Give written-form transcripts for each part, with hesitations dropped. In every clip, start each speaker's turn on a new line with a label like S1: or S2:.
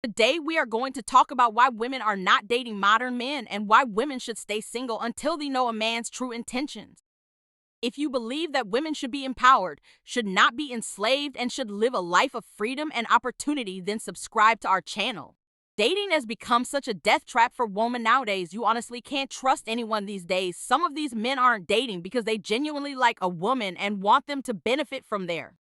S1: Today, we are going to talk about why women are not dating modern men and why women should stay single until they know a man's true intentions. If you believe that women should be empowered, should not be enslaved, and should live a life of freedom and opportunity, then subscribe to our channel. Dating has become such a death trap for women nowadays. You honestly can't trust anyone these days. Some of these men aren't dating because they genuinely like a woman and want them to benefit from their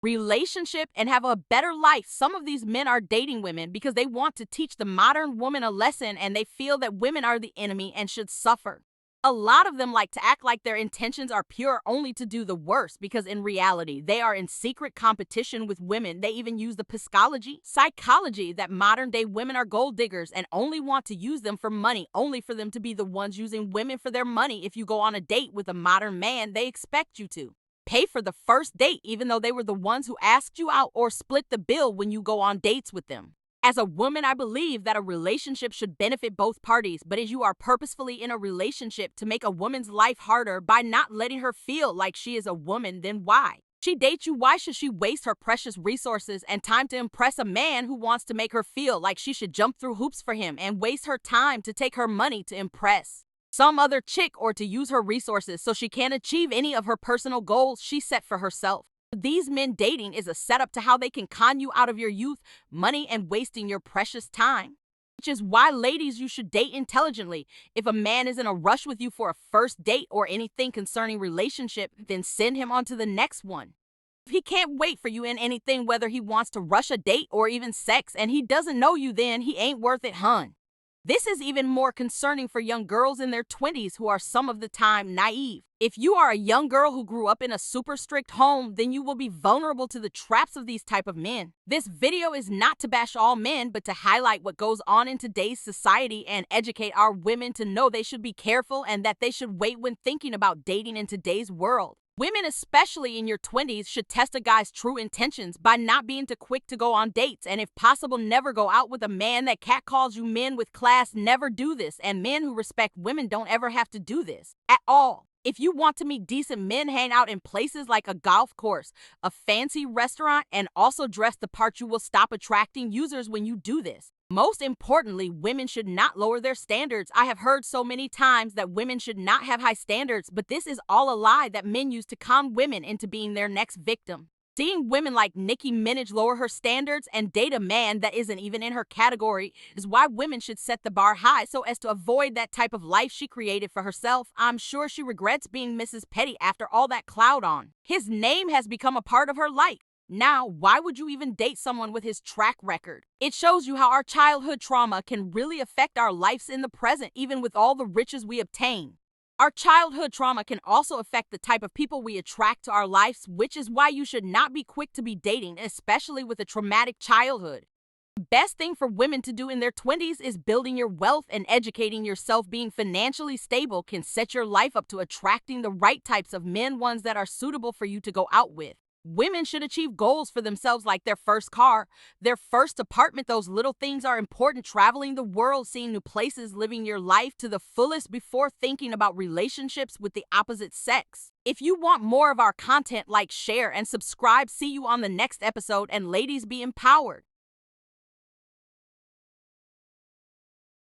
S1: relationship and have a better life. Some of these men are dating women because they want to teach the modern woman a lesson and they feel that women are the enemy and should suffer. A lot of them like to act like their intentions are pure only to do the worst because in reality, they are in secret competition with women. They even use the psychology that modern day women are gold diggers and only want to use them for money, only for them to be the ones using women for their money. If you go on a date with a modern man, they expect you to pay for the first date, even though they were the ones who asked you out, or split the bill when you go on dates with them. As a woman, I believe that a relationship should benefit both parties, but as you are purposefully in a relationship to make a woman's life harder by not letting her feel like she is a woman, then why? She dates you, why should she waste her precious resources and time to impress a man who wants to make her feel like she should jump through hoops for him and waste her time to take her money to impress some other chick or to use her resources so she can't achieve any of her personal goals she set for herself? These men dating is a setup to how they can con you out of your youth, money, and wasting your precious time. Which is why, ladies, you should date intelligently. If a man is in a rush with you for a first date or anything concerning relationship, then send him on to the next one. If he can't wait for you in anything, whether he wants to rush a date or even sex, and he doesn't know you, then he ain't worth it, hun. This is even more concerning for young girls in their 20s who are some of the time naive. If you are a young girl who grew up in a super strict home, then you will be vulnerable to the traps of these type of men. This video is not to bash all men, but to highlight what goes on in today's society and educate our women to know they should be careful and that they should wait when thinking about dating in today's world. Women, especially in your 20s, should test a guy's true intentions by not being too quick to go on dates, and if possible, never go out with a man that catcalls you. Men with class never do this, and men who respect women don't ever have to do this at all. If you want to meet decent men, hang out in places like a golf course, a fancy restaurant, and also dress the part. You will stop attracting users when you do this. Most importantly, women should not lower their standards. I have heard so many times that women should not have high standards, but this is all a lie that men use to con women into being their next victim. Seeing women like Nicki Minaj lower her standards and date a man that isn't even in her category is why women should set the bar high so as to avoid that type of life she created for herself. I'm sure she regrets being Mrs. Petty after all that clout on his name has become a part of her life. Now, why would you even date someone with his track record? It shows you how our childhood trauma can really affect our lives in the present, even with all the riches we obtain. Our childhood trauma can also affect the type of people we attract to our lives, which is why you should not be quick to be dating, especially with a traumatic childhood. The best thing for women to do in their 20s is building your wealth and educating yourself. Being financially stable can set your life up to attracting the right types of men, ones that are suitable for you to go out with. Women should achieve goals for themselves like their first car, their first apartment. Those little things are important. Traveling the world, seeing new places, living your life to the fullest before thinking about relationships with the opposite sex. If you want more of our content, like, share, and subscribe. See you on the next episode, and ladies, be empowered.